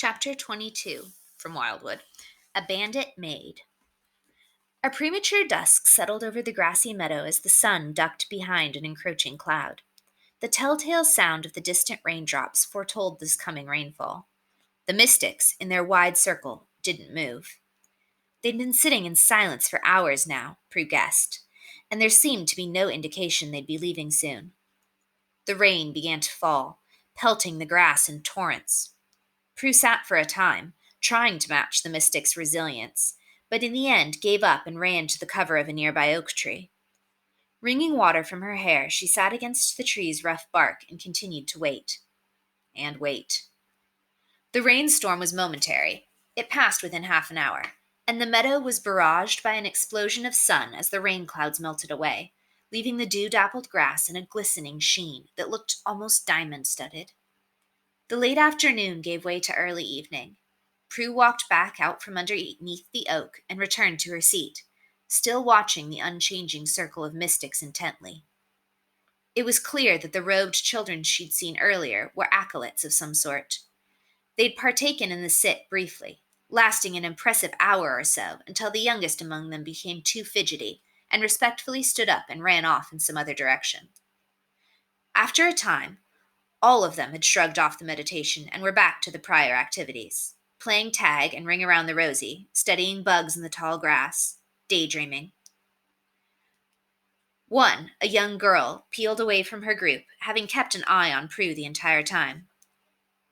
Chapter 22 from Wildwood. A Bandit Maid. A premature dusk settled over the grassy meadow as the sun ducked behind an encroaching cloud. The telltale sound of the distant raindrops foretold this coming rainfall. The mystics, in their wide circle, didn't move. They'd been sitting in silence for hours now, Prue guessed, and there seemed to be no indication they'd be leaving soon. The rain began to fall, pelting the grass in torrents. Prue sat for a time, trying to match the mystic's resilience, but in the end gave up and ran to the cover of a nearby oak tree. Wringing water from her hair, she sat against the tree's rough bark and continued to wait. And wait. The rainstorm was momentary. It passed within half an hour, and the meadow was barraged by an explosion of sun as the rain clouds melted away, leaving the dew-dappled grass in a glistening sheen that looked almost diamond-studded. The late afternoon gave way to early evening. Prue walked back out from underneath the oak and returned to her seat, still watching the unchanging circle of mystics intently. It was clear that the robed children she'd seen earlier were acolytes of some sort. They'd partaken in the sit briefly, lasting an impressive hour or so until the youngest among them became too fidgety and respectfully stood up and ran off in some other direction. After a time, all of them had shrugged off the meditation and were back to the prior activities, playing tag and ring around the rosy, studying bugs in the tall grass, daydreaming. One, a young girl, peeled away from her group, having kept an eye on Prue the entire time.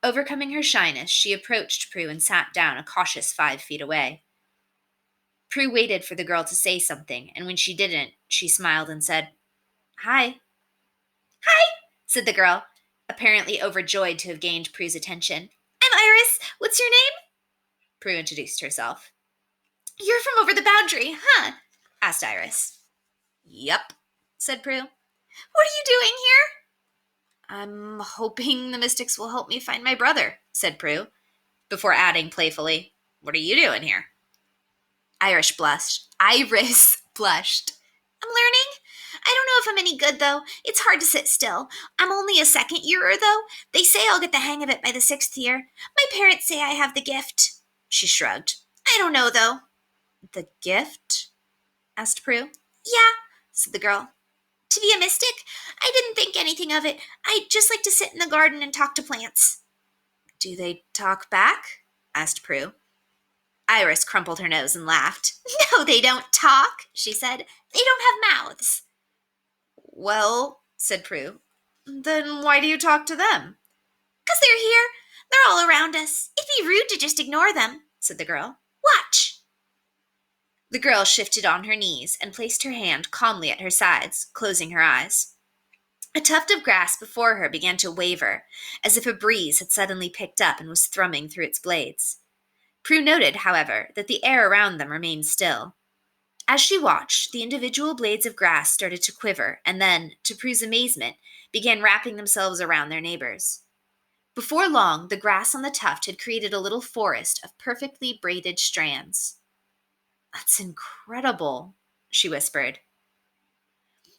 Overcoming her shyness, she approached Prue and sat down a cautious 5 feet away. Prue waited for the girl to say something, and when she didn't, she smiled and said, "Hi." "Hi," said the girl, apparently overjoyed to have gained Prue's attention. "I'm Iris. What's your name?" Prue introduced herself. "You're from over the boundary, huh?" asked Iris. "Yep," said Prue. "What are you doing here?" "I'm hoping the mystics will help me find my brother," said Prue, before adding playfully, "What are you doing here?" Iris blushed. "I'm learning. I don't know if I'm any good, though. It's hard to sit still. I'm only a second yearer, though. They say I'll get the hang of it by the 6th year. My parents say I have the gift." She shrugged. "I don't know, though." "The gift?" asked Prue. "Yeah," said the girl. "To be a mystic? I didn't think anything of it. I'd just like to sit in the garden and talk to plants." "Do they talk back?" asked Prue. Iris crumpled her nose and laughed. "No, they don't talk," she said. "They don't have mouths." "Well," said Prue, "then why do you talk to them?" "'Cause they're here. They're all around us. It'd be rude to just ignore them," said the girl. "Watch." The girl shifted on her knees and placed her hand calmly at her sides, closing her eyes. A tuft of grass before her began to waver, as if a breeze had suddenly picked up and was thrumming through its blades. Prue noted, however, that the air around them remained still. As she watched, the individual blades of grass started to quiver and then, to Prue's amazement, began wrapping themselves around their neighbors. Before long, the grass on the tuft had created a little forest of perfectly braided strands. "That's incredible," she whispered.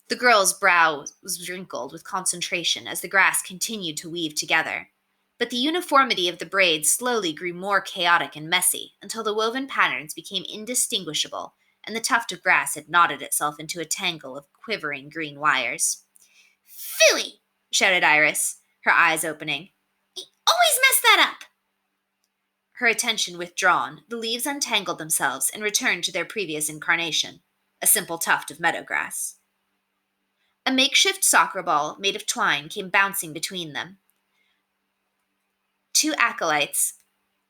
The girl's brow was wrinkled with concentration as the grass continued to weave together, but the uniformity of the braids slowly grew more chaotic and messy until the woven patterns became indistinguishable and the tuft of grass had knotted itself into a tangle of quivering green wires. "Philly!" shouted Iris, her eyes opening. "I always mess that up!" Her attention withdrawn, the leaves untangled themselves and returned to their previous incarnation, a simple tuft of meadow grass. A makeshift soccer ball made of twine came bouncing between them. 2 acolytes,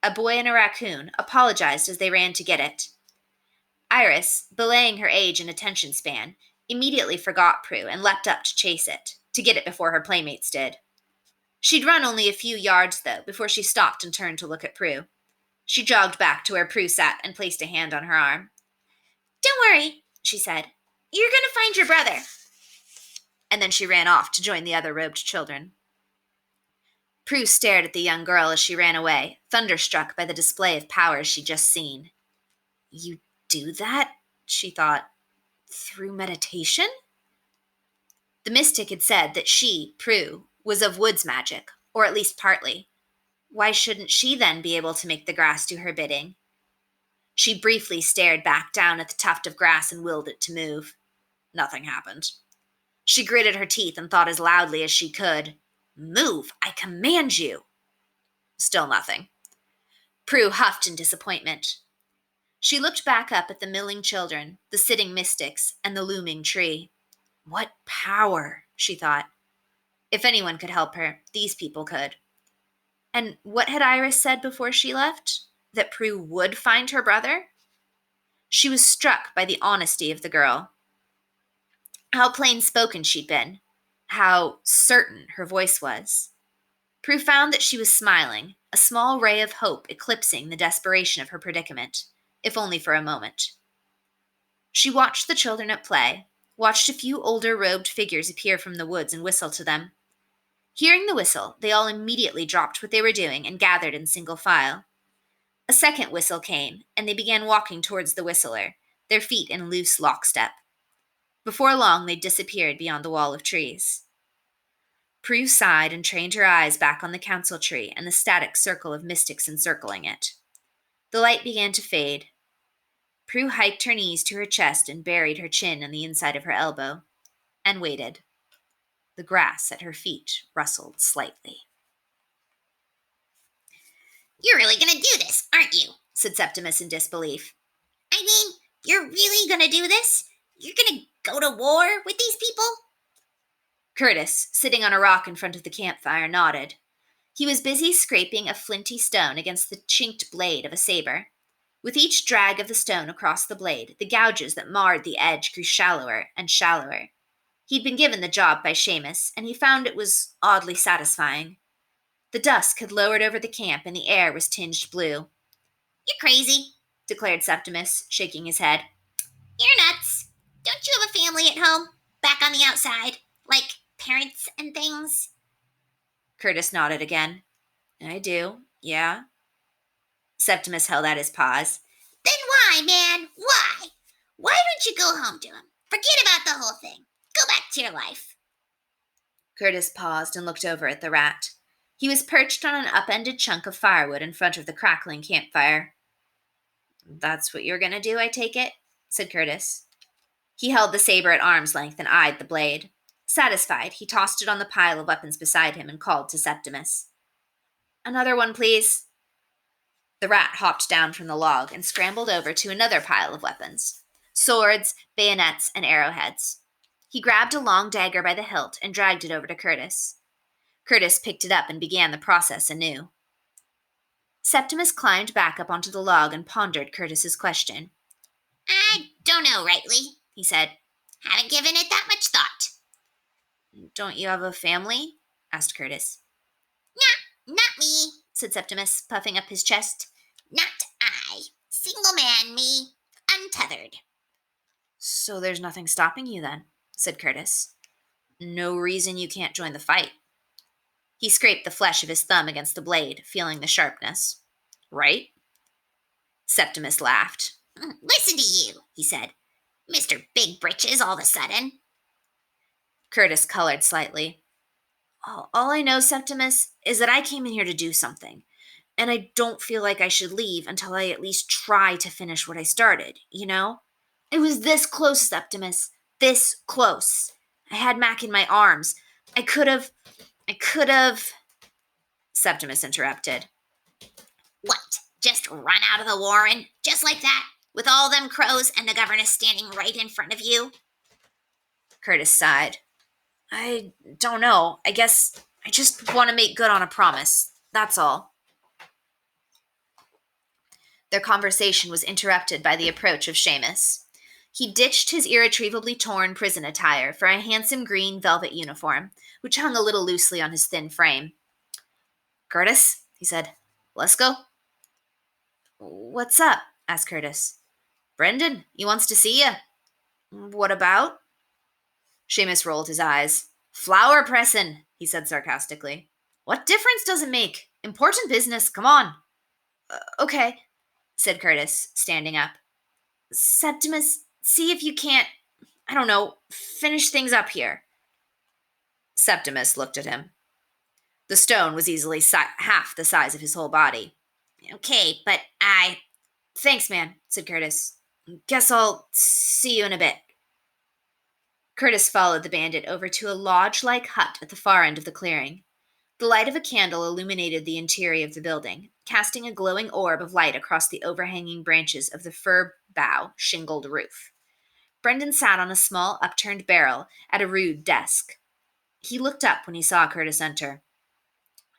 a boy and a raccoon, apologized as they ran to get it. Iris, belaying her age and attention span, immediately forgot Prue and leapt up to chase it, to get it before her playmates did. She'd run only a few yards, though, before she stopped and turned to look at Prue. She jogged back to where Prue sat and placed a hand on her arm. "Don't worry," she said. "You're going to find your brother." And then she ran off to join the other robed children. Prue stared at the young girl as she ran away, thunderstruck by the display of powers she'd just seen. "You do that?" she thought. "Through meditation?" The mystic had said that she, Prue, was of woods magic, or at least partly. Why shouldn't she then be able to make the grass do her bidding? She briefly stared back down at the tuft of grass and willed it to move. Nothing happened. She gritted her teeth and thought as loudly as she could, "Move, I command you." Still nothing. Prue huffed in disappointment. She looked back up at the milling children, the sitting mystics, and the looming tree. What power, she thought. If anyone could help her, these people could. And what had Iris said before she left? That Prue would find her brother? She was struck by the honesty of the girl. How plain-spoken she'd been. How certain her voice was. Prue found that she was smiling, a small ray of hope eclipsing the desperation of her predicament, if only for a moment. She watched the children at play, watched a few older robed figures appear from the woods and whistle to them. Hearing the whistle, they all immediately dropped what they were doing and gathered in single file. A second whistle came, and they began walking towards the whistler, their feet in loose lockstep. Before long, they disappeared beyond the wall of trees. Prue sighed and trained her eyes back on the council tree and the static circle of mystics encircling it. The light began to fade. Prue hiked her knees to her chest and buried her chin in the inside of her elbow, and waited. The grass at her feet rustled slightly. "You're really going to do this, aren't you?" said Septimus in disbelief. "I mean, you're really going to do this? You're going to go to war with these people?" Curtis, sitting on a rock in front of the campfire, nodded. He was busy scraping a flinty stone against the chinked blade of a saber. With each drag of the stone across the blade, the gouges that marred the edge grew shallower and shallower. He'd been given the job by Seamus, and he found it was oddly satisfying. The dusk had lowered over the camp, and the air was tinged blue. "You're crazy," declared Septimus, shaking his head. "You're nuts. Don't you have a family at home, back on the outside, like parents and things?" Curtis nodded again. "I do, yeah." Septimus held out his paws. "Then why, man? Why? Why don't you go home to him? Forget about the whole thing. Go back to your life." Curtis paused and looked over at the rat. He was perched on an upended chunk of firewood in front of the crackling campfire. "That's what you're going to do, I take it?" said Curtis. He held the saber at arm's length and eyed the blade. Satisfied, he tossed it on the pile of weapons beside him and called to Septimus. "Another one, please." The rat hopped down from the log and scrambled over to another pile of weapons. Swords, bayonets, and arrowheads. He grabbed a long dagger by the hilt and dragged it over to Curtis. Curtis picked it up and began the process anew. Septimus climbed back up onto the log and pondered Curtis's question. "I don't know rightly," he said. "Haven't given it that much thought." "Don't you have a family?" asked Curtis. "Not me," said Septimus, puffing up his chest. "Not I. Single man, me. Untethered." "So there's nothing stopping you then," said Curtis. "No reason you can't join the fight." He scraped the flesh of his thumb against the blade, feeling the sharpness. "Right?" Septimus laughed. "Listen to you," he said. "Mr. Big Britches all of a sudden." Curtis colored slightly. All I know, Septimus, is that I came in here to do something, and I don't feel like I should leave until I at least try to finish what I started, you know? It was this close, Septimus. This close. I had Mac in my arms. I could have... Septimus interrupted. "What? Just run out of the warren? Just like that? With all them crows and the governess standing right in front of you?" Curtis sighed. "I don't know. I guess I just want to make good on a promise. That's all." Their conversation was interrupted by the approach of Seamus. He ditched his irretrievably torn prison attire for a handsome green velvet uniform, which hung a little loosely on his thin frame. "Curtis," he said, "let's go." "What's up?" asked Curtis. "Brendan, he wants to see you." "What about?" Seamus rolled his eyes. "Flower pressin'," he said sarcastically. "What difference does it make? Important business, come on." Okay, said Curtis, standing up. "Septimus, see if you can't, I don't know, finish things up here." Septimus looked at him. The stone was easily half the size of his whole body. Okay, but Thanks, man, said Curtis. Guess I'll see you in a bit. Curtis followed the bandit over to a lodge-like hut at the far end of the clearing. The light of a candle illuminated the interior of the building, casting a glowing orb of light across the overhanging branches of the fir bough shingled roof. Brendan sat on a small upturned barrel at a rude desk. He looked up when he saw Curtis enter.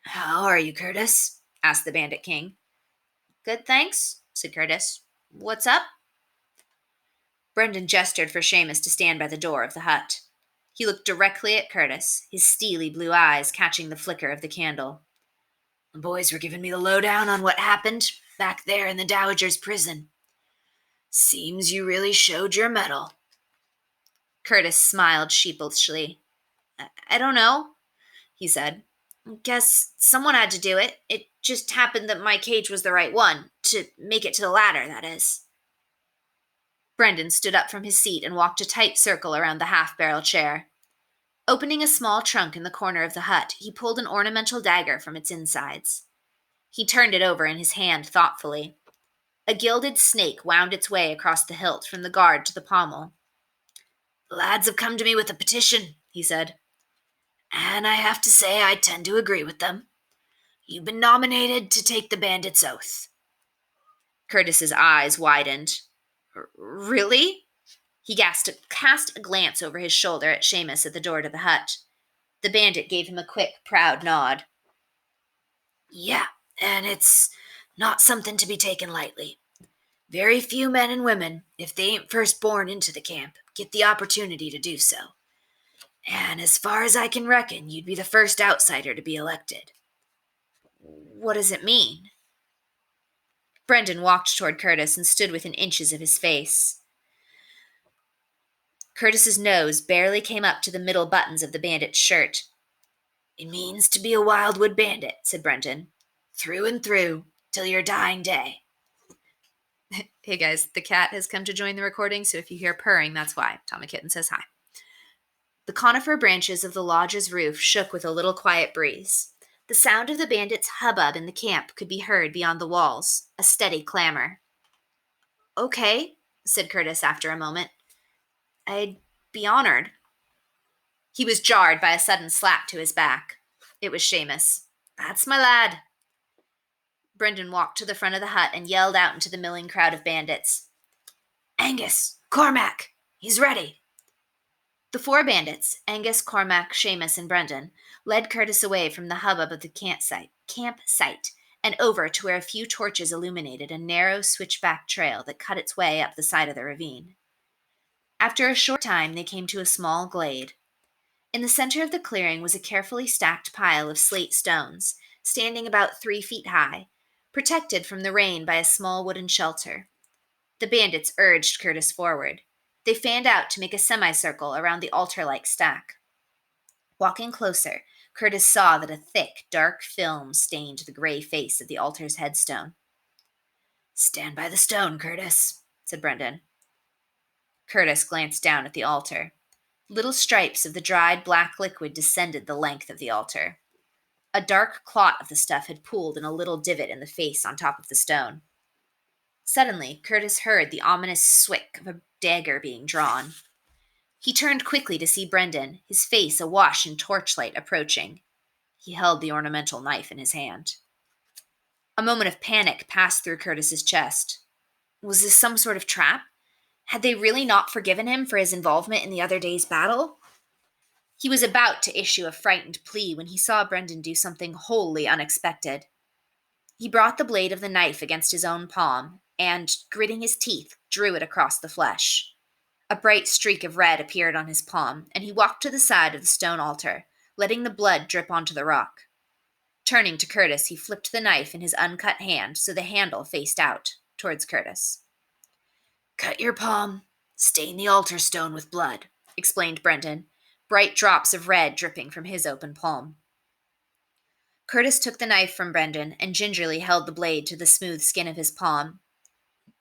"How are you, Curtis?" asked the Bandit King. "Good, thanks," said Curtis. "What's up?" Brendan gestured for Seamus to stand by the door of the hut. He looked directly at Curtis, his steely blue eyes catching the flicker of the candle. "The boys were giving me the lowdown on what happened back there in the Dowager's prison. Seems you really showed your mettle." Curtis smiled sheepishly. I don't know," he said. "Guess someone had to do it. It just happened that my cage was the right one. To make it to the ladder, that is." Brendan stood up from his seat and walked a tight circle around the half-barrel chair. Opening a small trunk in the corner of the hut, he pulled an ornamental dagger from its insides. He turned it over in his hand thoughtfully. A gilded snake wound its way across the hilt from the guard to the pommel. "The lads have come to me with a petition," he said. "And I have to say I tend to agree with them. You've been nominated to take the bandit's oath." Curtis's eyes widened. "Really?" He cast a glance over his shoulder at Seamus at the door to the hut. The bandit gave him a quick, proud nod. "Yeah, and it's not something to be taken lightly. Very few men and women, if they ain't first born into the camp, get the opportunity to do so. And as far as I can reckon, you'd be the first outsider to be elected." "What does it mean?" Brendan walked toward Curtis and stood within inches of his face. Curtis's nose barely came up to the middle buttons of the bandit's shirt. "It means to be a Wildwood bandit," said Brendan. "Through and through, till your dying day." Hey guys, the cat has come to join the recording, so if you hear purring, that's why. Tommy Kitten says hi. The conifer branches of the lodge's roof shook with a little quiet breeze. The sound of the bandits' hubbub in the camp could be heard beyond the walls, a steady clamor. "Okay," said Curtis after a moment. "I'd be honored." He was jarred by a sudden slap to his back. It was Seamus. "That's my lad." Brendan walked to the front of the hut and yelled out into the milling crowd of bandits. "Angus! Cormac! He's ready!" The four bandits, Angus, Cormac, Seamus, and Brendan, led Curtis away from the hubbub of the campsite and over to where a few torches illuminated a narrow switchback trail that cut its way up the side of the ravine. After a short time, they came to a small glade. In the center of the clearing was a carefully stacked pile of slate stones, standing about 3 feet high, protected from the rain by a small wooden shelter. The bandits urged Curtis forward. They fanned out to make a semicircle around the altar-like stack. Walking closer, Curtis saw that a thick, dark film stained the gray face of the altar's headstone. "Stand by the stone, Curtis," said Brendan. Curtis glanced down at the altar. Little stripes of the dried black liquid descended the length of the altar. A dark clot of the stuff had pooled in a little divot in the face on top of the stone. Suddenly, Curtis heard the ominous swick of a dagger being drawn. He turned quickly to see Brendan, his face awash in torchlight, approaching. He held the ornamental knife in his hand. A moment of panic passed through Curtis's chest. Was this some sort of trap? Had they really not forgiven him for his involvement in the other day's battle? He was about to issue a frightened plea when he saw Brendan do something wholly unexpected. He brought the blade of the knife against his own palm and, gritting his teeth, drew it across the flesh. A bright streak of red appeared on his palm, and he walked to the side of the stone altar, letting the blood drip onto the rock. Turning to Curtis, he flipped the knife in his uncut hand so the handle faced out, towards Curtis. "Cut your palm, stain the altar stone with blood," explained Brendan, bright drops of red dripping from his open palm. Curtis took the knife from Brendan and gingerly held the blade to the smooth skin of his palm.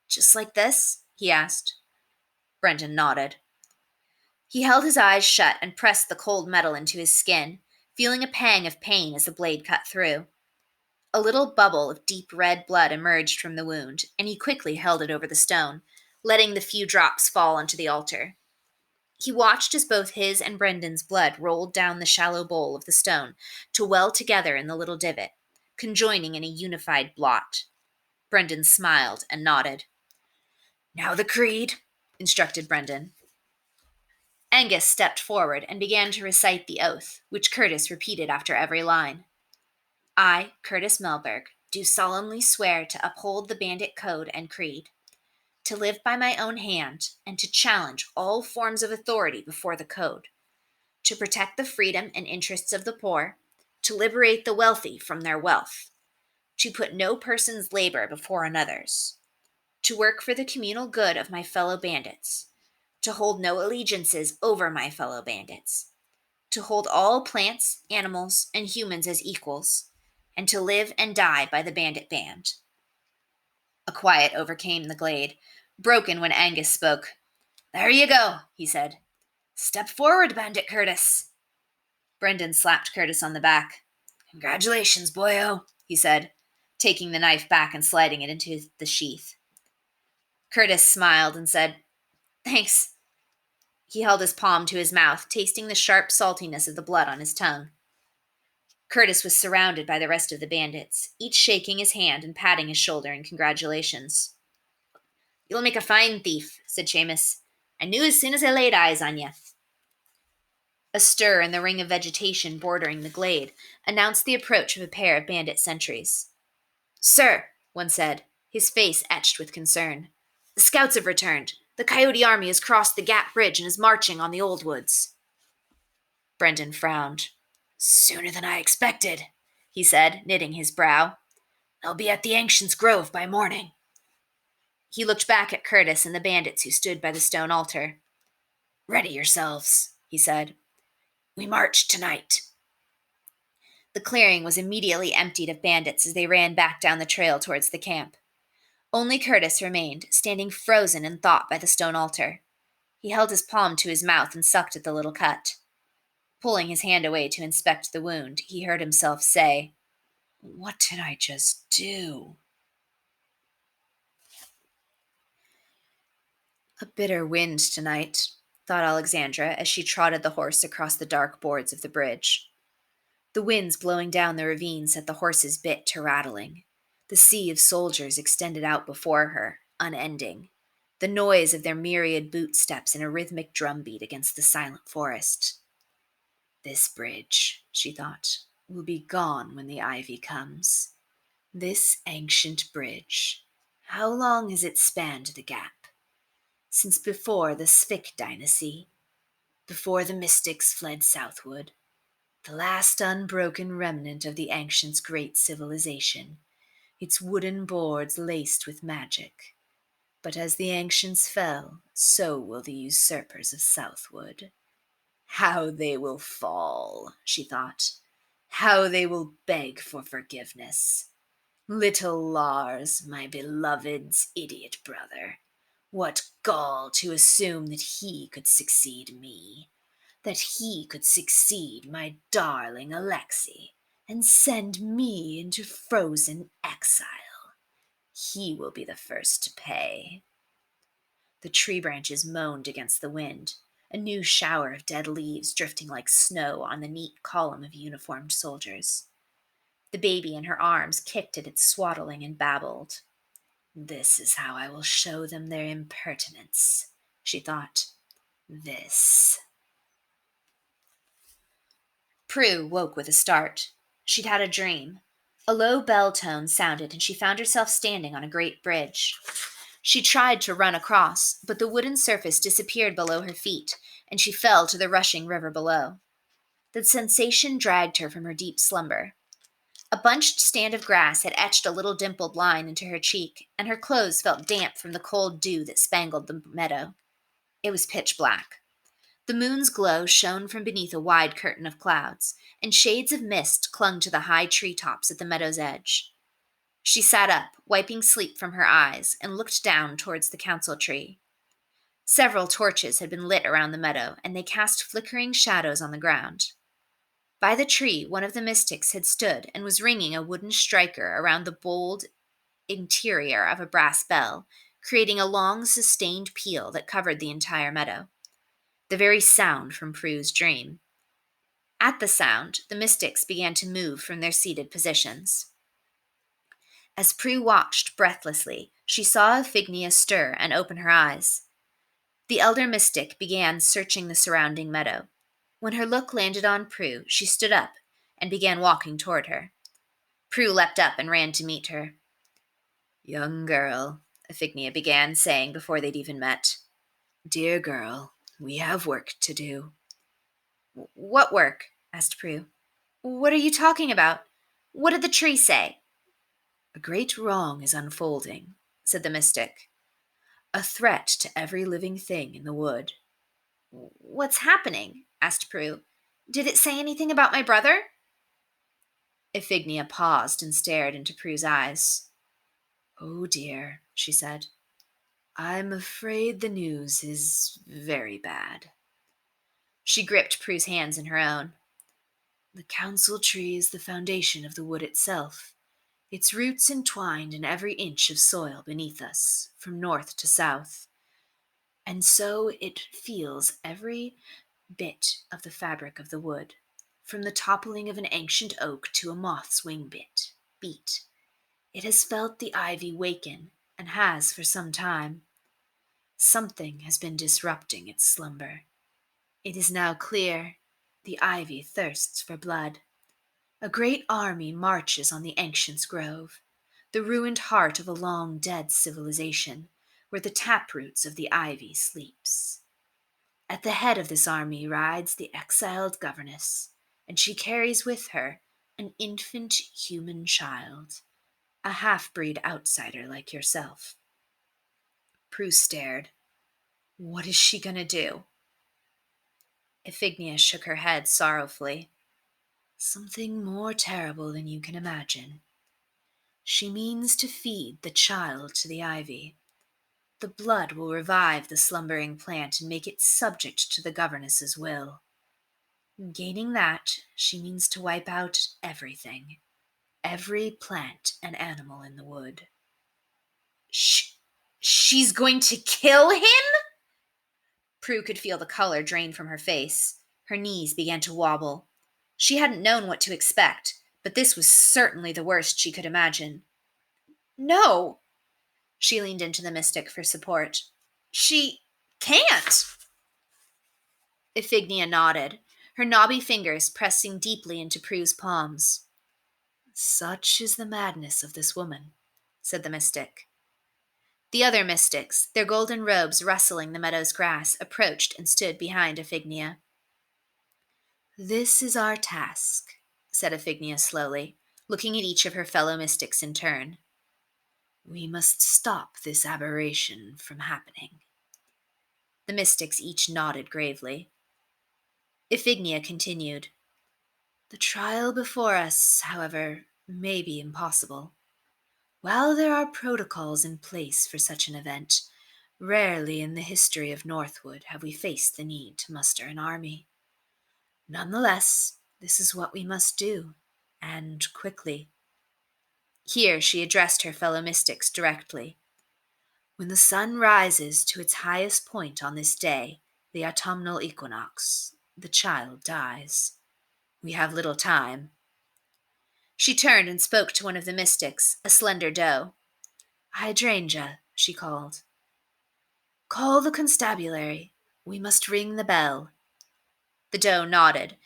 "Just like this?" he asked. Brendan nodded. He held his eyes shut and pressed the cold metal into his skin, feeling a pang of pain as the blade cut through. A little bubble of deep red blood emerged from the wound, and he quickly held it over the stone, letting the few drops fall onto the altar. He watched as both his and Brendan's blood rolled down the shallow bowl of the stone to well together in the little divot, conjoining in a unified blot. Brendan smiled and nodded. "Now the creed," instructed Brendan. Angus stepped forward and began to recite the oath, which Curtis repeated after every line. "I, Curtis Melberg, do solemnly swear to uphold the Bandit Code and Creed, to live by my own hand, and to challenge all forms of authority before the Code, to protect the freedom and interests of the poor, to liberate the wealthy from their wealth, to put no person's labor before another's, to work for the communal good of my fellow bandits, to hold no allegiances over my fellow bandits, to hold all plants, animals, and humans as equals, and to live and die by the bandit band." A quiet overcame the glade, broken when Angus spoke. "There you go," he said. "Step forward, Bandit Curtis." Brendan slapped Curtis on the back. "Congratulations, boyo," he said, taking the knife back and sliding it into the sheath. Curtis smiled and said, "Thanks." He held his palm to his mouth, tasting the sharp saltiness of the blood on his tongue. Curtis was surrounded by the rest of the bandits, each shaking his hand and patting his shoulder in congratulations. "You'll make a fine thief," said Seamus. "I knew as soon as I laid eyes on you." A stir in the ring of vegetation bordering the glade announced the approach of a pair of bandit sentries. "Sir," one said, his face etched with concern, "the scouts have returned. The Coyote army has crossed the Gap Bridge and is marching on the Old Woods." Brendan frowned. "Sooner than I expected," he said, knitting his brow. "They'll be at the Ancients' Grove by morning." He looked back at Curtis and the bandits who stood by the stone altar. "Ready yourselves," he said. "We march tonight." The clearing was immediately emptied of bandits as they ran back down the trail towards the camp. Only Curtis remained, standing frozen in thought by the stone altar. He held his palm to his mouth and sucked at the little cut. Pulling his hand away to inspect the wound, he heard himself say, "What did I just do?" "A bitter wind tonight," thought Alexandra as she trotted the horse across the dark boards of the bridge. The winds blowing down the ravine set the horse's bit to rattling. The sea of soldiers extended out before her, unending, the noise of their myriad boot steps in a rhythmic drumbeat against the silent forest. "This bridge," she thought, "will be gone when the ivy comes. This ancient bridge. How long has it spanned the gap? Since before the Sphic dynasty, before the mystics fled southward, the last unbroken remnant of the ancients' great civilization, its wooden boards laced with magic. But as the ancients fell, so will the usurpers of Southwood. How they will fall," she thought. "How they will beg for forgiveness. Little Lars, my beloved's idiot brother. What gall to assume that he could succeed me, that he could succeed my darling Alexei, and send me into frozen exile. He will be the first to pay." The tree branches moaned against the wind, a new shower of dead leaves drifting like snow on the neat column of uniformed soldiers. The baby in her arms kicked at its swaddling and babbled. "This is how I will show them their impertinence," she thought. "This." Prue woke with a start. She'd had a dream. A low bell tone sounded, and she found herself standing on a great bridge. She tried to run across, but the wooden surface disappeared below her feet, and she fell to the rushing river below. The sensation dragged her from her deep slumber. A bunched stand of grass had etched a little dimpled line into her cheek, and her clothes felt damp from the cold dew that spangled the meadow. It was pitch black. The moon's glow shone from beneath a wide curtain of clouds, and shades of mist clung to the high treetops at the meadow's edge. She sat up, wiping sleep from her eyes, and looked down towards the council tree. Several torches had been lit around the meadow, and they cast flickering shadows on the ground. By the tree, one of the mystics had stood and was ringing a wooden striker around the bold interior of a brass bell, creating a long, sustained peal that covered the entire meadow. The very sound from Prue's dream. At the sound, the mystics began to move from their seated positions. As Prue watched breathlessly, she saw Iphigenia stir and open her eyes. The elder mystic began searching the surrounding meadow. When her look landed on Prue, she stood up and began walking toward her. Prue leapt up and ran to meet her. "Young girl," Iphigenia began, saying before they'd even met. "Dear girl, we have work to do." "What work?" asked Prue. "What are you talking about? What did the tree say?" "A great wrong is unfolding," said the mystic. "A threat to every living thing in the wood." "What's happening?" asked Prue. "Did it say anything about my brother?" Iphigenia paused and stared into Prue's eyes. "Oh dear," she said. "I'm afraid the news is very bad." She gripped Prue's hands in her own. "The council tree is the foundation of the wood itself, its roots entwined in every inch of soil beneath us, from north to south. And so it feels every bit of the fabric of the wood, from the toppling of an ancient oak to a moth's wing beat. It has felt the ivy waken, and has for some time. Something has been disrupting its slumber. It is now clear. The ivy thirsts for blood. A great army marches on the ancient's grove, the ruined heart of a long-dead civilization, where the taproots of the ivy sleeps. At the head of this army rides the exiled governess, and she carries with her an infant human child, a half-breed outsider like yourself." Prue stared. "What is she going to do?" Iphigenia shook her head sorrowfully. "Something more terrible than you can imagine. She means to feed the child to the ivy. The blood will revive the slumbering plant and make it subject to the governess's will. Gaining that, she means to wipe out everything, every plant and animal in the wood." She's going to kill him?" Prue could feel the color drain from her face. Her knees began to wobble. She hadn't known what to expect, but this was certainly the worst she could imagine. "No." She leaned into the mystic for support. "She can't." Iphigenia nodded, her knobby fingers pressing deeply into Prue's palms. "Such is the madness of this woman," said the mystic. The other mystics, their golden robes rustling the meadow's grass, approached and stood behind Iphigenia. "This is our task," said Iphigenia slowly, looking at each of her fellow mystics in turn. "We must stop this aberration from happening." The mystics each nodded gravely. Iphigenia continued. "The trial before us, however, may be impossible. While there are protocols in place for such an event, rarely in the history of Northwood have we faced the need to muster an army. Nonetheless, this is what we must do, and quickly." Here she addressed her fellow mystics directly. "When the sun rises to its highest point on this day, the autumnal equinox, the child dies. We have little time." She turned and spoke to one of the mystics, a slender doe. "Hydrangea," she called. "Call the constabulary. We must ring the bell." The doe nodded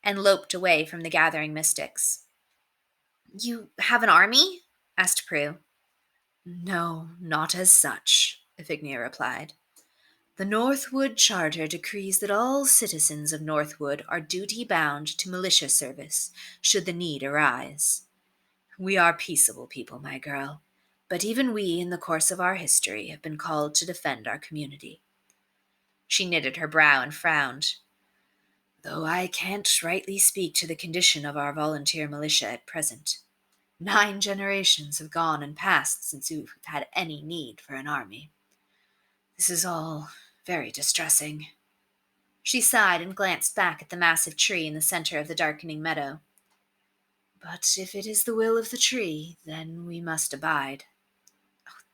and loped away from the gathering mystics. "You have an army?" asked Prue. "No, not as such," Iphigenia replied. "The Northwood Charter decrees that all citizens of Northwood are duty-bound to militia service should the need arise. We are peaceable people, my girl, but even we in the course of our history have been called to defend our community." She knitted her brow and frowned. "Though I can't rightly speak to the condition of our volunteer militia at present. 9 generations have gone and passed since we've had any need for an army. This is all very distressing." She sighed and glanced back at the massive tree in the center of the darkening meadow. But if it is the will of the tree, then we must abide.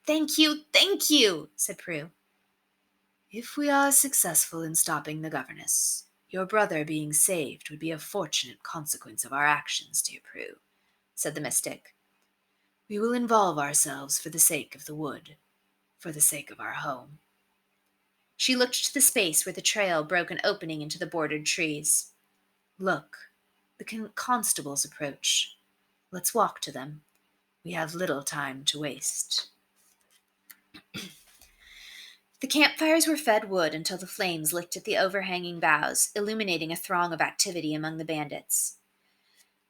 Thank you, said Prue. If we are successful in stopping the governess, your brother being saved would be a fortunate consequence of our actions, dear Prue, said the mystic. We will involve ourselves for the sake of the wood, for the sake of our home. She looked to the space where the trail broke an opening into the bordered trees. Look, the constables approach. Let's walk to them. We have little time to waste. The campfires were fed wood until the flames licked at the overhanging boughs, illuminating a throng of activity among the bandits.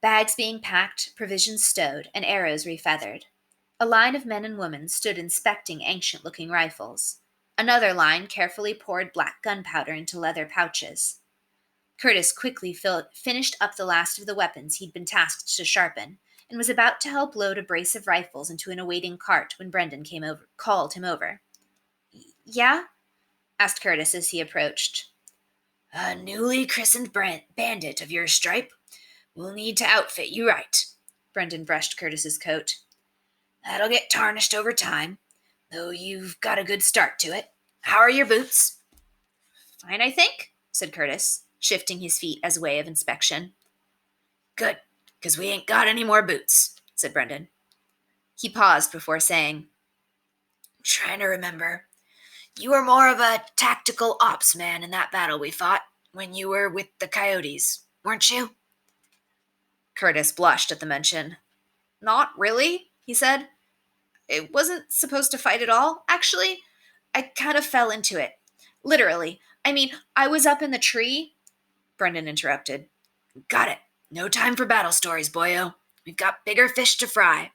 Bags being packed, provisions stowed, and arrows refeathered. A line of men and women stood inspecting ancient-looking rifles. Another line carefully poured black gunpowder into leather pouches. Curtis quickly finished up the last of the weapons he'd been tasked to sharpen, and was about to help load a brace of rifles into an awaiting cart when Brendan called him over. Yeah? Asked Curtis as he approached. A newly christened bandit of your stripe. We'll need to outfit you right. Brendan brushed Curtis's coat. That'll get tarnished over time, though you've got a good start to it. How are your boots? Fine, I think, said Curtis, shifting his feet as a way of inspection. Good, because we ain't got any more boots, said Brendan. He paused before saying, I'm trying to remember. You were more of a tactical ops man in that battle we fought when you were with the coyotes, weren't you? Curtis blushed at the mention. Not really, he said. It wasn't supposed to fight at all, actually. I kind of fell into it. Literally. I mean, I was up in the tree. Brendan interrupted. Got it. No time for battle stories, boyo. We've got bigger fish to fry.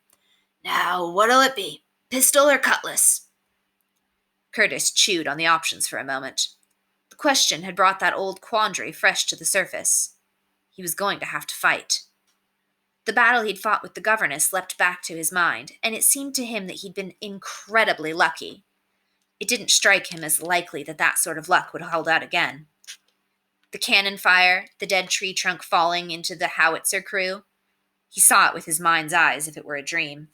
Now, what'll it be? Pistol or cutlass? Curtis chewed on the options for a moment. The question had brought that old quandary fresh to the surface. He was going to have to fight. The battle he'd fought with the governess leapt back to his mind, and it seemed to him that he'd been incredibly lucky. It didn't strike him as likely that that sort of luck would hold out again. The cannon fire, the dead tree trunk falling into the howitzer crew, he saw it with his mind's eye as if it were a dream.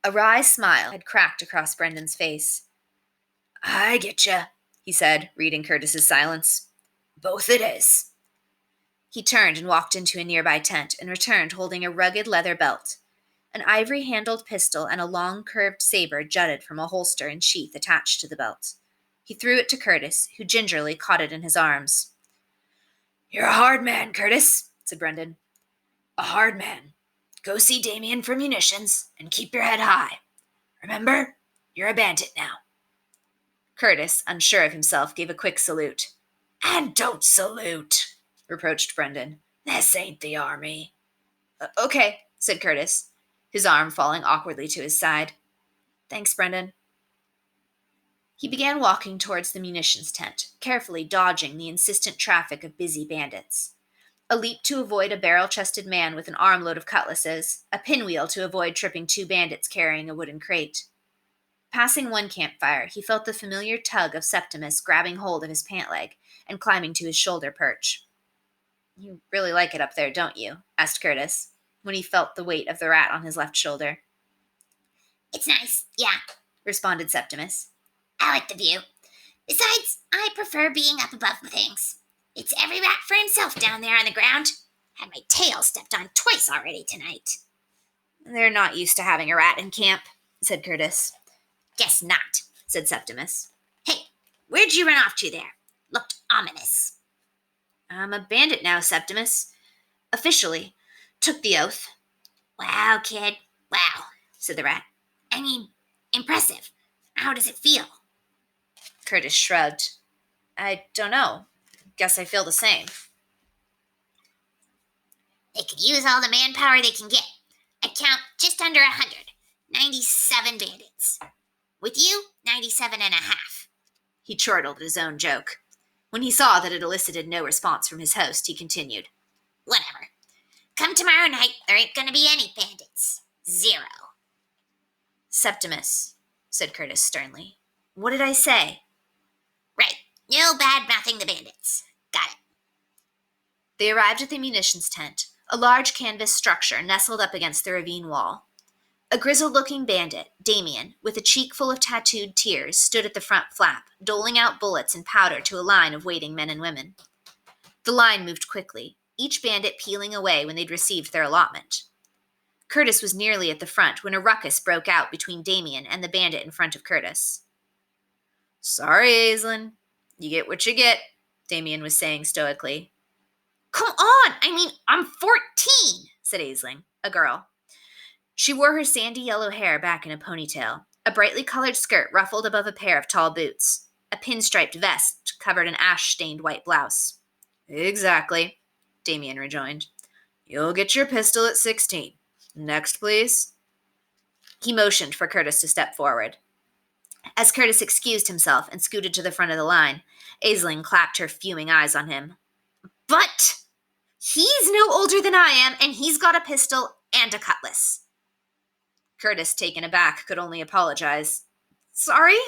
A wry smile had cracked across Brendan's face. I getcha, he said, reading Curtis's silence. Both it is. He turned and walked into a nearby tent and returned holding a rugged leather belt. An ivory-handled pistol and a long, curved saber jutted from a holster and sheath attached to the belt. He threw it to Curtis, who gingerly caught it in his arms. You're a hard man, Curtis, said Brendan. A hard man. Go see Damien for munitions and keep your head high. Remember, you're a bandit now. Curtis, unsure of himself, gave a quick salute. And don't salute, reproached Brendan. This ain't the army. Okay, said Curtis, his arm falling awkwardly to his side. Thanks, Brendan. He began walking towards the munitions tent, carefully dodging the insistent traffic of busy bandits. A leap to avoid a barrel-chested man with an armload of cutlasses, a pinwheel to avoid tripping two bandits carrying a wooden crate. Passing one campfire, he felt the familiar tug of Septimus grabbing hold of his pant leg and climbing to his shoulder perch. You really like it up there, don't you? Asked Curtis, when he felt the weight of the rat on his left shoulder. It's nice, yeah, responded Septimus. I like the view. Besides, I prefer being up above things. It's every rat for himself down there on the ground. Had my tail stepped on twice already tonight. They're not used to having a rat in camp, said Curtis. Guess not, said Septimus. Hey, where'd you run off to there? Looked ominous. I'm a bandit now, Septimus. Officially. Took the oath. Wow, kid. Wow, said the rat. I mean, impressive. How does it feel? Curtis shrugged. I don't know. Guess I feel the same. They could use all the manpower they can get. I count just under 100. 97 bandits. With you, 97 and a half. He chortled at his own joke. When he saw that it elicited no response from his host, he continued. Whatever. Come tomorrow night, there ain't gonna be any bandits. 0. Septimus, said Curtis sternly. What did I say? Right. No bad-mouthing the bandits. Got it. They arrived at the munitions tent, a large canvas structure nestled up against the ravine wall. A grizzled-looking bandit, Damien, with a cheek full of tattooed tears, stood at the front flap, doling out bullets and powder to a line of waiting men and women. The line moved quickly, each bandit peeling away when they'd received their allotment. Curtis was nearly at the front when a ruckus broke out between Damien and the bandit in front of Curtis. "Sorry, Aislinn. You get what you get," Damien was saying stoically. "Come on! I mean, I'm 14!" said Aislinn, a girl. She wore her sandy yellow hair back in a ponytail, a brightly colored skirt ruffled above a pair of tall boots, a pinstriped vest covered an ash-stained white blouse. "Exactly," Damien rejoined. "You'll get your pistol at 16. Next, please." He motioned for Curtis to step forward. As Curtis excused himself and scooted to the front of the line, Aislinn clapped her fuming eyes on him. "But he's no older than I am, and he's got a pistol and a cutlass." Curtis, taken aback, could only apologize. "Sorry,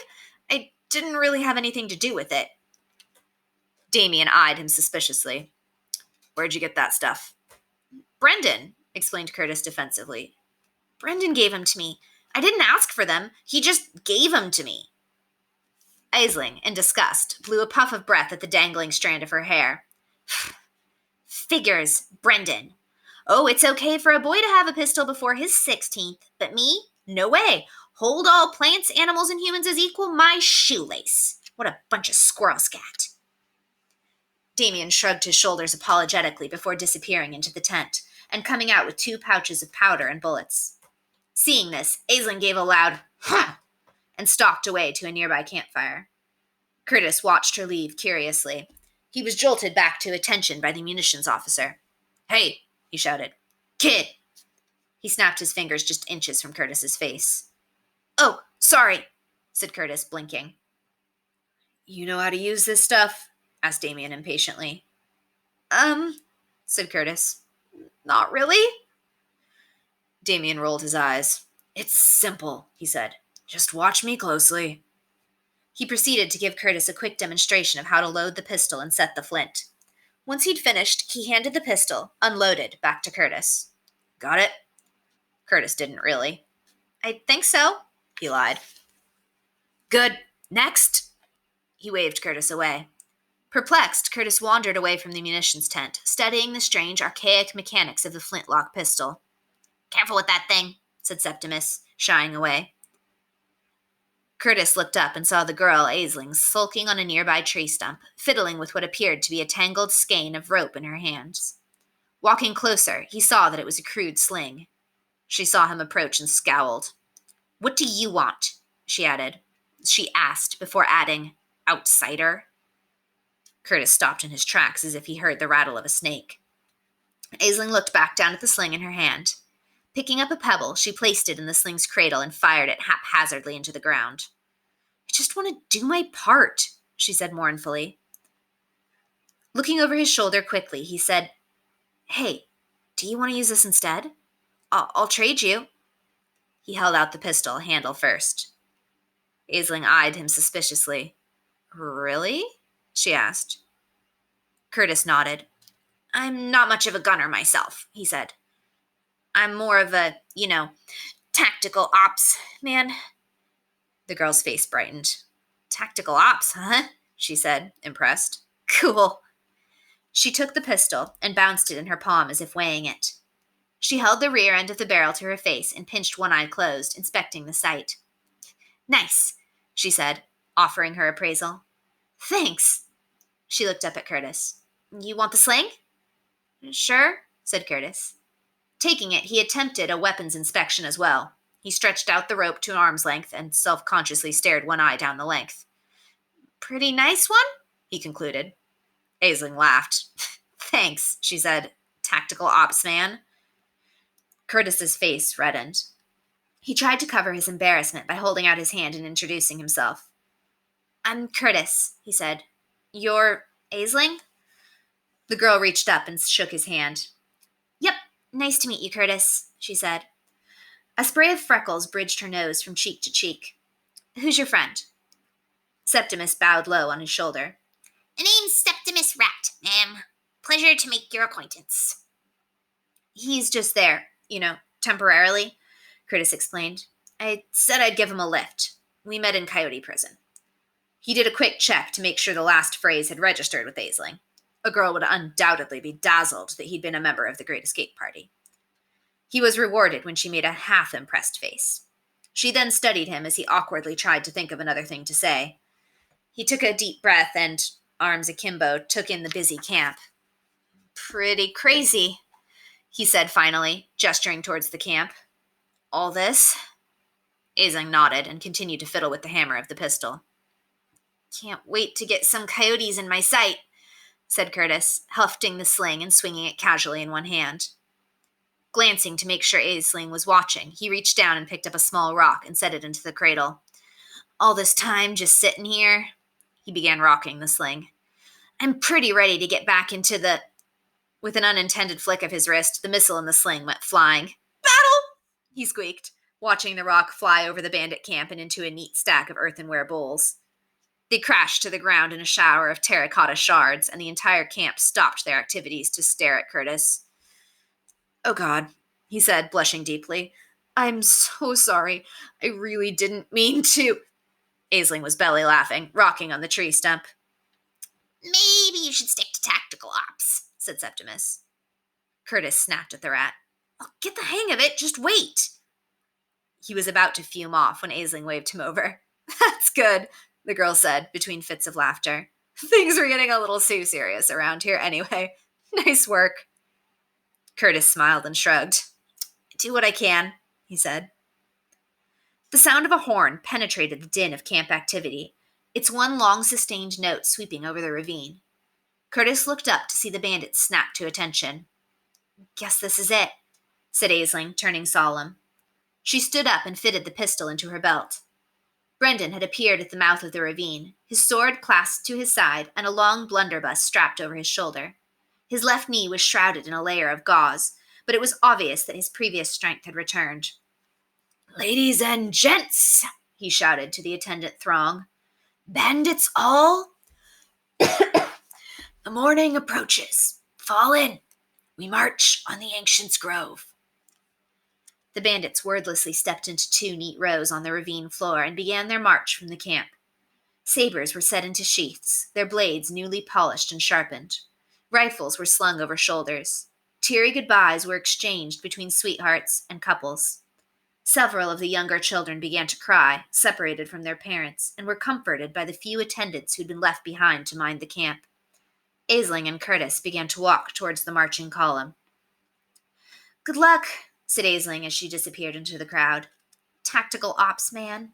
I didn't really have anything to do with it." Damien eyed him suspiciously. "Where'd you get that stuff?" "Brendan," explained Curtis defensively. "Brendan gave them to me. I didn't ask for them. He just gave them to me." Aislinn, in disgust, blew a puff of breath at the dangling strand of her hair. "Figures, Brendan. Oh, it's okay for a boy to have a pistol before his 16th, but me? No way. Hold all plants, animals, and humans as equal my shoelace. What a bunch of squirrel scat." Damien shrugged his shoulders apologetically before disappearing into the tent and coming out with 2 pouches of powder and bullets. Seeing this, Aislinn gave a loud "huh" and stalked away to a nearby campfire. Curtis watched her leave curiously. He was jolted back to attention by the munitions officer. "Hey," he shouted. "Kid!" He snapped his fingers just inches from Curtis's face. "Oh, sorry," said Curtis, blinking. "You know how to use this stuff?" asked Damien impatiently. Said Curtis. "Not really." Damien rolled his eyes. "It's simple," he said. "Just watch me closely." He proceeded to give Curtis a quick demonstration of how to load the pistol and set the flint. Once he'd finished, he handed the pistol, unloaded, back to Curtis. "Got it?" Curtis didn't really. "I think so," he lied. "Good. Next." He waved Curtis away. Perplexed, Curtis wandered away from the munitions tent, studying the strange, archaic mechanics of the flintlock pistol. "Careful with that thing," said Septimus, shying away. Curtis looked up and saw the girl, Aislinn, sulking on a nearby tree stump, fiddling with what appeared to be a tangled skein of rope in her hands. Walking closer, he saw that it was a crude sling. She saw him approach and scowled. "What do you want?" she asked, before adding, "Outsider?" Curtis stopped in his tracks as if he heard the rattle of a snake. Aislinn looked back down at the sling in her hand. Picking up a pebble, she placed it in the sling's cradle and fired it haphazardly into the ground. "I just want to do my part," she said mournfully. Looking over his shoulder quickly, he said, "Hey, do you want to use this instead? I'll trade you." He held out the pistol, handle first. Aislinn eyed him suspiciously. "Really?" she asked. Curtis nodded. "I'm not much of a gunner myself," he said. "I'm more of a, tactical ops man." The girl's face brightened. "Tactical ops, huh?" she said, impressed. "Cool." She took the pistol and bounced it in her palm as if weighing it. She held the rear end of the barrel to her face and pinched one eye closed, inspecting the sight. "Nice," she said, offering her appraisal. "Thanks." She looked up at Curtis. "You want the sling?" "Sure," said Curtis. Taking it, he attempted a weapons inspection as well. He stretched out the rope to arm's length and self-consciously stared one eye down the length. "Pretty nice one?" he concluded. Aislinn laughed. "Thanks," she said. "Tactical ops man." Curtis's face reddened. He tried to cover his embarrassment by holding out his hand and introducing himself. "I'm Curtis," he said. "You're Aislinn?" The girl reached up and shook his hand. "Yep, nice to meet you, Curtis," she said. A spray of freckles bridged her nose from cheek to cheek. "Who's your friend?" Septimus bowed low on his shoulder. The name's Septimus Rat, ma'am. Pleasure to make your acquaintance. He's just there, temporarily, Curtis explained. I said I'd give him a lift. We met in Coyote Prison. He did a quick check to make sure the last phrase had registered with Aisling. A girl would undoubtedly be dazzled that he'd been a member of the Great Escape Party. He was rewarded when she made a half-impressed face. She then studied him as he awkwardly tried to think of another thing to say. He took a deep breath and, arms akimbo, took in the busy camp. Pretty crazy, he said finally, gesturing towards the camp. All this? Aisling nodded and continued to fiddle with the hammer of the pistol. Can't wait to get some coyotes in my sight, said Curtis, hefting the sling and swinging it casually in one hand. Glancing to make sure Aisling was watching, he reached down and picked up a small rock and set it into the cradle. All this time just sitting here, he began rocking the sling. I'm pretty ready to get back into the... With an unintended flick of his wrist, the missile in the sling went flying. Battle! He squeaked, watching the rock fly over the bandit camp and into a neat stack of earthenware bowls. They crashed to the ground in a shower of terracotta shards, and the entire camp stopped their activities to stare at Curtis. Oh, God, he said, blushing deeply. I'm so sorry. I really didn't mean to. Aisling was belly laughing, rocking on the tree stump. Maybe you should stick to tactical ops, said Septimus. Curtis snapped at the rat. I'll get the hang of it, just wait. He was about to fume off when Aisling waved him over. That's good, the girl said, between fits of laughter. Things were getting a little too serious around here anyway. Nice work. Curtis smiled and shrugged. Do what I can, he said. The sound of a horn penetrated the din of camp activity, its one long sustained note sweeping over the ravine. Curtis looked up to see the bandits snap to attention. Guess this is it, said Aisling, turning solemn. She stood up and fitted the pistol into her belt. Brendan had appeared at the mouth of the ravine, his sword clasped to his side and a long blunderbuss strapped over his shoulder. His left knee was shrouded in a layer of gauze, but it was obvious that his previous strength had returned. Ladies and gents, he shouted to the attendant throng. Bandits all? The morning approaches. Fall in. We march on the Ancient's Grove. The bandits wordlessly stepped into two neat rows on the ravine floor and began their march from the camp. Sabers were set into sheaths, their blades newly polished and sharpened. Rifles were slung over shoulders. Teary goodbyes were exchanged between sweethearts and couples. Several of the younger children began to cry, separated from their parents, and were comforted by the few attendants who'd been left behind to mind the camp. Aisling and Curtis began to walk towards the marching column. Good luck, said Aisling as she disappeared into the crowd. Tactical ops, man.